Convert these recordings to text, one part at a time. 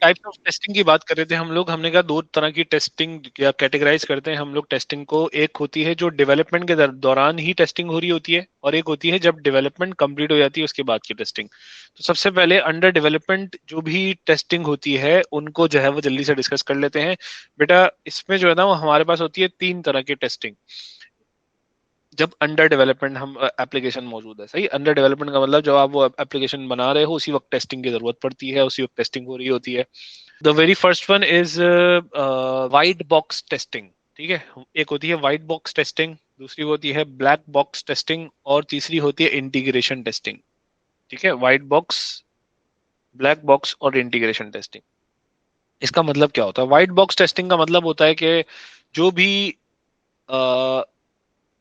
Types of testing की बात कर रहे थे हम लोग। हमने कहा दो तरह की टेस्टिंग या कैटेगराइज करते हैं हम लोग टेस्टिंग को। एक होती है जो डेवलपमेंट के दौरान ही टेस्टिंग हो रही होती है, और एक होती है जब डेवलपमेंट कंप्लीट हो जाती है उसके बाद की टेस्टिंग। तो सबसे पहले अंडर डेवलपमेंट जो भी टेस्टिंग होती है उनको जो है वो जल्दी से डिस्कस कर लेते हैं। बेटा इसमें जो है ना वो हमारे पास होती है तीन तरह की टेस्टिंग। जब अंडर डेवलपमेंट हम एप्लीकेशन मौजूद है, सही, अंडर डेवलपमेंट का मतलब जब आप वो एप्लीकेशन बना रहे हो उसी वक्त टेस्टिंग की जरूरत पड़ती है, उसी वक्त टेस्टिंग हो रही होती है। The very first one is white box testing. ठीक है, एक होती है वाइट बॉक्स टेस्टिंग, दूसरी होती है ब्लैक बॉक्स टेस्टिंग, और तीसरी होती है इंटीग्रेशन टेस्टिंग। ठीक है, वाइट बॉक्स, ब्लैक बॉक्स और इंटीग्रेशन टेस्टिंग। इसका मतलब क्या होता है? व्हाइट बॉक्स टेस्टिंग का मतलब होता है कि जो भी अ,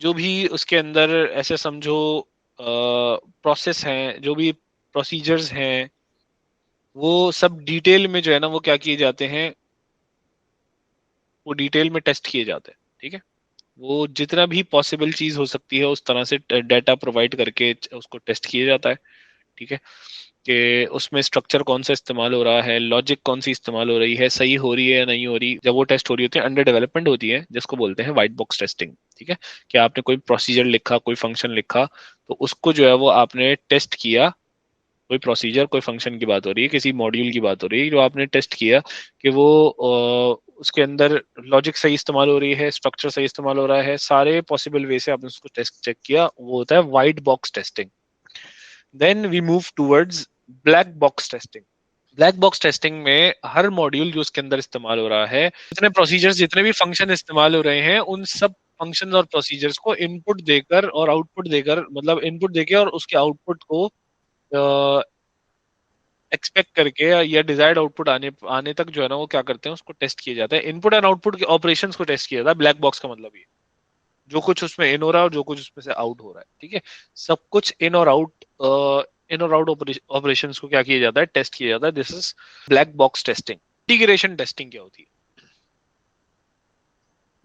जो भी उसके अंदर ऐसे समझो प्रोसेस हैं, जो भी प्रोसीजर्स हैं, वो सब डिटेल में जो है ना वो क्या किए जाते हैं, वो डिटेल में टेस्ट किए जाते हैं। ठीक है, वो जितना भी पॉसिबल चीज हो सकती है उस तरह से डाटा प्रोवाइड करके उसको टेस्ट किया जाता है। ठीक है, कि उसमें स्ट्रक्चर कौन सा इस्तेमाल हो रहा है, लॉजिक कौन सी इस्तेमाल हो रही है, सही हो रही है या नहीं हो रही। जब वो टेस्ट हो रही होती है, अंडर डेवलपमेंट होती है, जिसको बोलते हैं व्हाइट बॉक्स टेस्टिंग। ठीक है, कि आपने कोई प्रोसीजर लिखा, कोई फंक्शन लिखा, तो उसको जो है वो आपने टेस्ट किया। कोई प्रोसीजर, कोई फंक्शन की बात हो रही है, किसी मॉड्यूल की बात हो रही है, जो आपने टेस्ट किया कि वो उसके अंदर लॉजिक सही इस्तेमाल हो रही है, स्ट्रक्चर सही इस्तेमाल हो रहा है, सारे पॉसिबल वे से आपने उसको टेस्ट चेक किया, वो होता है white box testing. Then we move towards black box testing. Black box testing में हर मॉड्यूल जो उसके अंदर इस्तेमाल हो रहा है, जितने प्रोसीजर्स, जितने भी फंक्शन इस्तेमाल हो रहे हैं, उन सब फंक्शंस और प्रोसीजर्स को इनपुट देकर और आउटपुट देकर, मतलब इनपुट देके और उसके आउटपुट को एक्सपेक्ट करके या डिजायर्ड आउटपुट आने आने तक जो है ना वो क्या करते हैं, उसको टेस्ट किया जाता है। इनपुट एंड आउटपुट के ऑपरेशंस को टेस्ट किया जाता है। ब्लैक बॉक्स का मतलब ये, जो कुछ उसमें इन हो रहा है और जो कुछ उसमें से आउट हो रहा है। ठीक है, सब कुछ इन और आउट, इन और आउट ऑपरेशंस को क्या किया जाता है, टेस्ट किया जाता है। This is black box testing. Integration testing क्या होती है?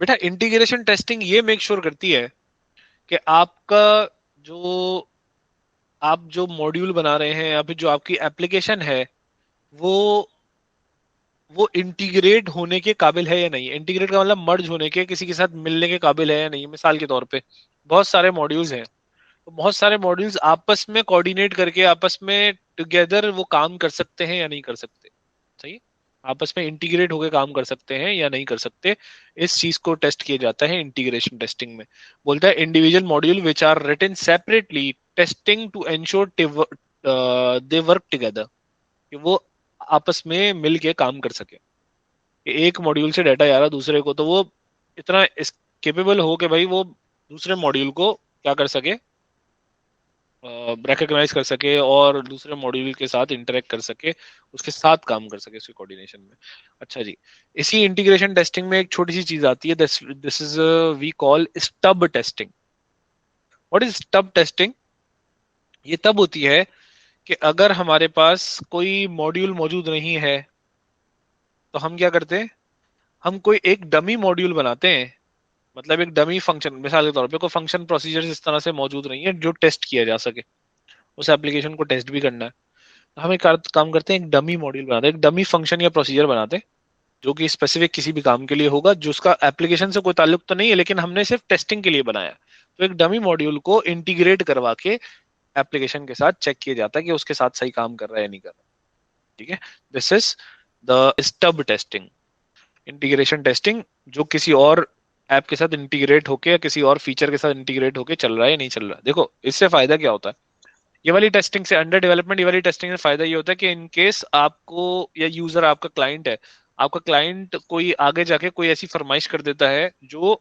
बेटा इंटीग्रेशन टेस्टिंग ये मेक श्योर करती है कि आपका जो आप जो मॉड्यूल बना रहे हैं या फिर जो आपकी एप्लीकेशन है, वो इंटीग्रेट होने के काबिल है या नहीं। इंटीग्रेट का मतलब मर्ज होने के, किसी के साथ मिलने के काबिल है या नहीं। मिसाल के तौर पे बहुत सारे मॉड्यूल्स हैं, तो बहुत सारे मॉड्यूल्स आपस में कोऑर्डिनेट करके आपस में टुगेदर वो काम कर सकते हैं या नहीं कर सकते। सही है? आपस में इंटीग्रेट होकर काम कर सकते हैं या नहीं कर सकते, इस चीज को टेस्ट किया जाता है इंटीग्रेशन टेस्टिंग में। बोलता है individual module which are written separately, testing to ensure they work together, कि वो आपस में मिल के काम कर सके। कि एक मॉड्यूल से डाटा जा रहा दूसरे को, तो वो इतना केपेबल हो कि भाई वो दूसरे मॉड्यूल को क्या कर सके, रिकॉग्नाइज कर सके और दूसरे मॉड्यूल के साथ इंटरेक्ट कर सके, उसके साथ काम कर सके उसके कोऑर्डिनेशन में। अच्छा जी, इसी इंटीग्रेशन टेस्टिंग में एक छोटी सी चीज आती है, this is we call stub testing. What is stub testing? ये तब होती है कि अगर हमारे पास कोई मॉड्यूल मौजूद नहीं है, तो हम क्या करते हैं, हम कोई एक डमी मॉड्यूल बनाते हैं। मतलब एक डमी फंक्शन, मिसाल के तौर पे कोई फंक्शन प्रोसीजर इस तरह से मौजूद नहीं है जो टेस्ट किया जा सके, उस एप्लीकेशन को टेस्ट भी करना है। तो हम एक काम करते हैं, एक डमी मॉड्यूल बनाते हैं, एक डमी फंक्शन या प्रोसीजर बनाते हैं, जो कि स्पेसिफिक किसी भी काम के लिए होगा, जो उसका एप्लीकेशन से कोई ताल्लुक तो नहीं है, लेकिन हमने सिर्फ टेस्टिंग के लिए बनाया। तो एक डमी मॉड्यूल को इंटीग्रेट करवा के एप्लीकेशन के साथ चेक किया जाता है कि उसके साथ सही काम कर रहा है या नहीं कर रहा। ठीक है, this is the stub testing. Integration testing जो किसी और ऐप के साथ इंटीग्रेट होके या किसी और फीचर के साथ इंटीग्रेट होके चल रहा है या नहीं चल रहा है। देखो इससे फायदा क्या होता है, ये वाली टेस्टिंग से, अंडर डेवलपमेंट ये वाली टेस्टिंग से फायदा ये होता है कि इन केस आपको या यूजर, आपका क्लाइंट है, आपका क्लाइंट कोई आगे जाके कोई ऐसी फरमाइश कर देता है जो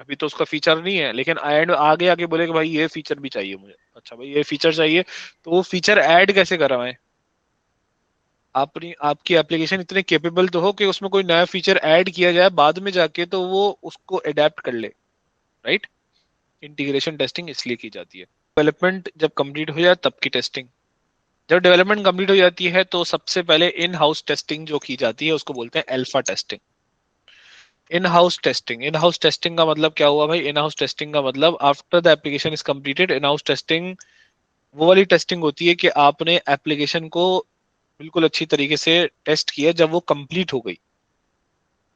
अभी तो उसका फीचर नहीं है, लेकिन एंड आगे आगे बोले कि भाई ये फीचर भी चाहिए मुझे, अच्छा भाई ये फीचर चाहिए, तो वो फीचर ऐड कैसे करवाएं। अपनी आपकी एप्लीकेशन इतने केपेबल तो हो कि उसमें कोई नया फीचर ऐड किया जाए बाद में जाके तो वो उसको अडेप्ट कर ले। राइट, इंटीग्रेशन टेस्टिंग इसलिए की जाती है। डेवलपमेंट जब कंप्लीट हो जाए तब की टेस्टिंग। जब डेवलपमेंट कंप्लीट हो जाती है तो सबसे पहले इन हाउस टेस्टिंग जो की जाती है उसको बोलते हैं अल्फा टेस्टिंग। इन हाउस टेस्टिंग, इन हाउस टेस्टिंग का मतलब क्या हुआ भाई? इन हाउस टेस्टिंग का मतलब after the application is completed, in house testing वो वाली टेस्टिंग होती है कि आपने एप्लीकेशन को बिल्कुल अच्छी तरीके से टेस्ट किया जब वो कंप्लीट हो गई,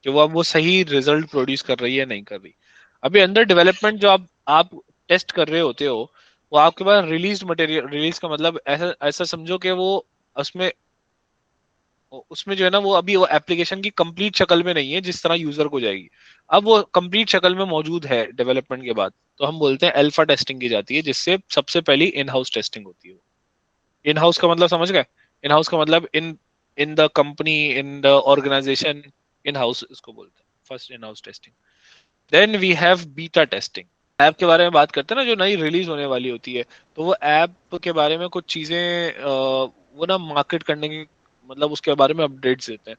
कि वो अब वो सही रिजल्ट प्रोड्यूस कर रही है नहीं कर रही। अभी अंडर डेवलपमेंट जो आप टेस्ट कर रहे होते हो, वो आपके पास रिलीज मटेरियल, रिलीज का मतलब ऐसा ऐसा समझो कि वो उसमें उसमें जो है ना, वो अभी वो एप्लीकेशन की कंप्लीट शक्ल में नहीं है जिस तरह यूजर को जाएगी। अब वो कंप्लीट शक्ल में मौजूद है डेवलपमेंट के बाद, तो हम बोलते हैं अल्फा टेस्टिंग की जाती है, जिससे सबसे पहली इन हाउस टेस्टिंग होती है। इन हाउस का मतलब समझ गए? इन हाउस का मतलब in in the company, in the organisation, in house इसको बोलते हैं first in house testing. Then we have beta testing. App के बारे में बात करते हैं ना, जो नई रिलीज होने वाली होती है, तो वो ऐप के बारे में कुछ चीजें वो ना मार्केट करने की, मतलब उसके बारे में अपडेट्स देते हैं।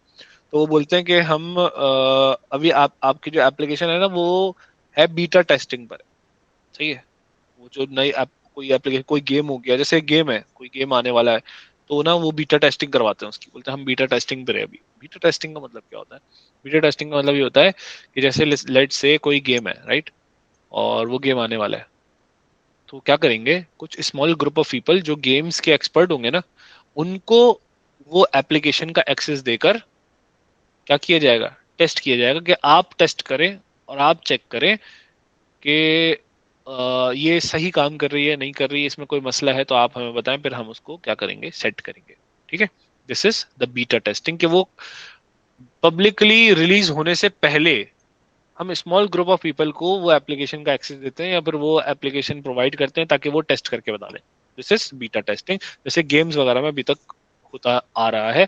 तो वो बोलते हैं कि हम अभी आपकी जो एप्लीकेशन है ना, वो है बीटा टेस्टिंग पर। सही है। वो जो नई ऐप, कोई एप्लीकेशन, कोई गेम हो गया, जैसे गेम है, कोई गेम आने वाला है, तो ना वो बीटा टेस्टिंग करवाते हैं उसकी, बोलते हैं हम बीटा टेस्टिंग पे है अभी। बीटा टेस्टिंग का मतलब क्या होता है? बीटा टेस्टिंग का मतलब ये होता है कि जैसे लेट से कोई गेम है, राइट, और वो गेम आने वाला है, तो क्या करेंगे, कुछ स्मॉल ग्रुप ऑफ पीपल जो गेम्स के एक्सपर्ट होंगे ना, उनको वो एप्लीकेशन का एक्सेस देकर क्या किया जाएगा, टेस्ट किया जाएगा, कि आप टेस्ट करें और आप चेक करें कि ये सही काम कर रही है नहीं कर रही है, इसमें कोई मसला है तो आप हमें बताएं, फिर हम उसको क्या करेंगे, सेट करेंगे। ठीक है। This is the beta testing, कि वो पब्लिकली रिलीज होने से पहले हम स्मॉल ग्रुप ऑफ पीपल को वो एप्लीकेशन का एक्सेस देते हैं, या फिर वो एप्लीकेशन प्रोवाइड करते हैं ताकि वो टेस्ट करके बता दें। This is beta testing. जैसे गेम्स वगैरह में अभी तक होता आ रहा है,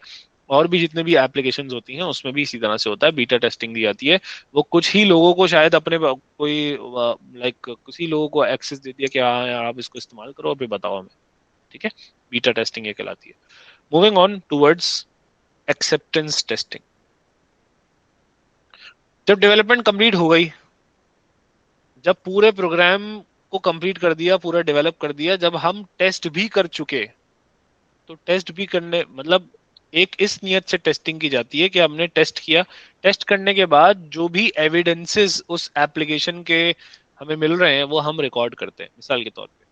और भी जितने भी एप्लीकेशंस होती हैं उसमें भी इसी तरह से होता है, बीटा टेस्टिंग दी जाती है। वो कुछ ही लोगों को शायद अपने कोई लाइक कुछ ही लोगों को एक्सेस दे दिया कि हाँ यार आप इसको इस्तेमाल करो और फिर बताओ हमें। ठीक है। बीटा टेस्टिंग ये कहलाती है। Moving on towards acceptance testing. जब डेवलपमेंट कंप्लीट हो गई, जब पूरे प्रोग्राम को कंप्लीट कर दिया, पूरा डेवलप कर दिया, जब हम टेस्ट भी कर चुके, तो टेस्ट भी करने मतलब एक इस नियत से टेस्टिंग की जाती है कि हमने टेस्ट किया, टेस्ट करने के बाद जो भी एविडेंसेस उस एप्लीकेशन के हमें मिल रहे हैं वो हम रिकॉर्ड करते हैं। मिसाल के तौर पे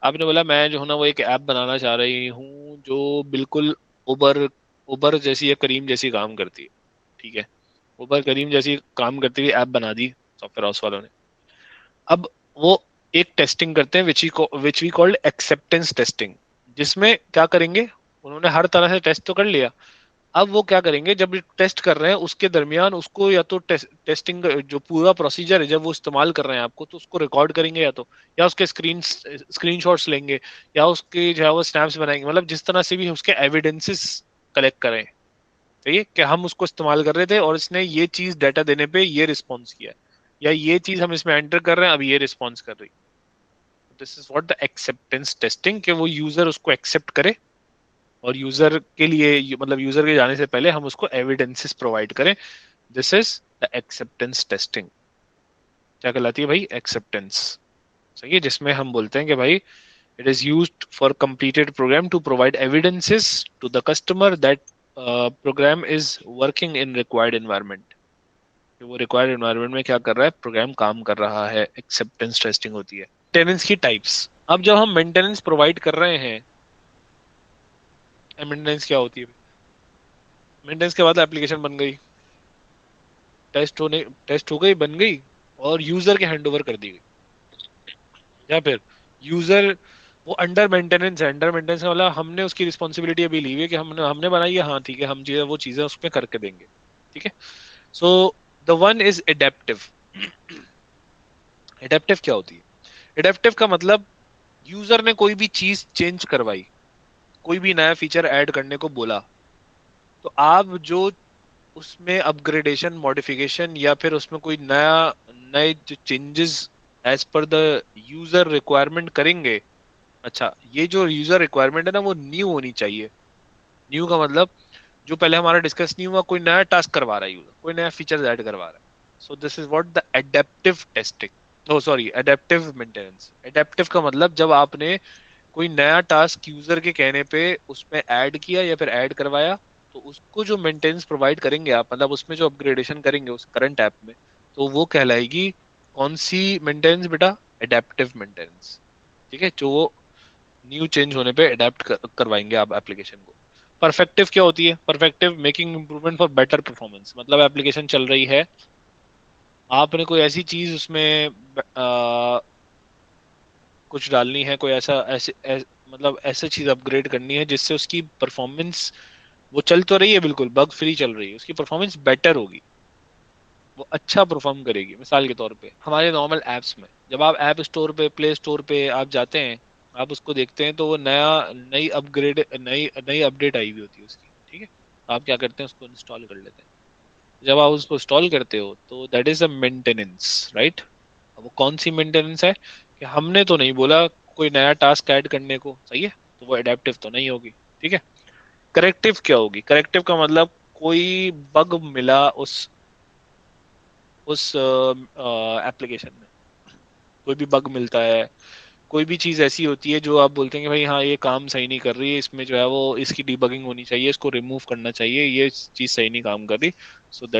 आपने बोला मैं जो हूं ना वो एक ऐप बनाना चाह रही हूँ जो बिल्कुल उबर उबर जैसी या करीम जैसी काम करती है। ठीक है। उबर करीम जैसी काम करती हुई ऐप बना दी सॉफ्टवेयर हाउस वालों ने। अब वो एक टेस्टिंग करते हैं which we called acceptance testing, जिसमें क्या करेंगे, उन्होंने हर तरह से टेस्ट तो कर लिया, अब वो क्या करेंगे, जब टेस्ट कर रहे हैं उसके दरमियान उसको या तो टेस्टिंग जो पूरा प्रोसीजर है जब वो इस्तेमाल कर रहे हैं आपको, तो उसको रिकॉर्ड करेंगे, या उसके स्क्रीनशॉट्स लेंगे, या उसके जो है वो स्नैप्स बनाएंगे, मतलब जिस तरह से भी उसके एविडेंसेस कलेक्ट करें। सही है कि हम उसको इस्तेमाल कर रहे थे और इसने ये चीज डाटा देने पे ये रिस्पॉन्स किया है, या ये चीज हम इसमें एंटर कर रहे हैं अब ये रिस्पॉन्स कर रही। This is what the acceptance testing, कि वो यूजर उसको एक्सेप्ट करे, और यूजर के लिए मतलब यूजर के जाने से पहले हम उसको एविडेंसेस प्रोवाइड करें। This is the acceptance testing. क्या कहलाती है भाई? एक्सेप्टेंस। सही है। जिसमें हम बोलते हैं कि भाई it is used for completed program to provide evidences to the customer that program is working in required environment, कि वो रिक्वायर्ड एनवायरनमेंट में क्या कर रहा है, प्रोग्राम काम कर रहा है। एक्सेप्टेंस टेस्टिंग होती है। मेंटेनेंस की टाइप्स। अब जब हम मेंटेनेंस प्रोवाइड कर रहे हैं, मेंटेनेंस क्या होती है? मेंटेनेंस के बाद एप्लीकेशन बन गई, टेस्ट हो गई, बन गई, और यूजर के हैंड ओवर कर दी गई, या फिर यूजर वो अंडर मेंटेनेंस है। अंडर मेंटेनेंस वाला हमने उसकी रिस्पॉन्सिबिलिटी अभी ली हुई है कि हमने हमने बनाई है, हाँ ठीक है, हम चीजें वो चीजें उसमें करके देंगे। ठीक है। So the one is adaptive. Adaptive क्या होती है? एडेप्टिव का मतलब यूजर ने कोई भी चीज चेंज करवाई, कोई भी नया फीचर ऐड करने को बोला, तो आप जो उसमें अपग्रेडेशन, मॉडिफिकेशन, या फिर उसमें कोई नए जो changes as per the user requirement करेंगे। अच्छा, ये जो यूजर रिक्वायरमेंट है ना वो न्यू होनी चाहिए। न्यू का मतलब जो पहले हमारा डिस्कस नहीं हुआ, कोई नया टास्क करवा रहा है यूजर, कोई नया फीचर ऐड करवा रहा है। So this is what the adaptive testing, oh sorry, adaptive maintenance. Adaptive का मतलब जब आपने कोई नया टास्क यूजर के कहने पे उसमें ऐड किया या फिर ऐड करवाया, तो उसको जो मेंटेनेंस प्रोवाइड करेंगे आप, मतलब उसमें जो अपग्रेडेशन करेंगे उस करंट ऐप में, तो वो कहलाएगी कौन सी मेंटेनेंस बेटा? Adaptive maintenance. ठीक है। जो वो न्यू चेंज होने पे अडेप्ट करवाएंगे आप एप्लीकेशन को। परफेक्टिव क्या होती है? Perfective making improvement for better performance, मतलब एप्लीकेशन चल रही है, आपने कोई ऐसी चीज उसमें कुछ डालनी है, कोई मतलब ऐसे चीज अपग्रेड करनी है जिससे उसकी परफॉर्मेंस, वो चल तो रही है बिल्कुल बग फ्री चल रही है, उसकी परफॉर्मेंस बेटर होगी, वो अच्छा परफॉर्म करेगी। मिसाल के तौर पे हमारे नॉर्मल एप्स में, जब आप ऐप स्टोर पे, प्ले स्टोर पे आप जाते हैं, आप उसको देखते हैं तो वो नई अपग्रेड, नई नई अपडेट आई हुई होती है उसकी, ठीक है। आप क्या करते हैं, उसको इंस्टॉल कर लेते हैं। जब आप उसको इंस्टॉल करते हो तो that is a maintenance, right. अब वो कौन सी मेंटेनेंस है, कि हमने तो नहीं बोला कोई नया टास्क ऐड करने को, सही है, तो वो एडेप्टिव तो नहीं होगी, ठीक है। करेक्टिव क्या होगी? करेक्टिव का मतलब कोई बग मिला उस एप्लीकेशन में, कोई भी बग मिलता है, कोई भी चीज ऐसी होती है जो आप बोलते हैं कि भाई हाँ ये काम सही नहीं कर रही है, इसमें जो है वो इसकी डीबगिंग होनी चाहिए, इसको रिमूव करना चाहिए, ये चीज सही नहीं काम कर रही, सो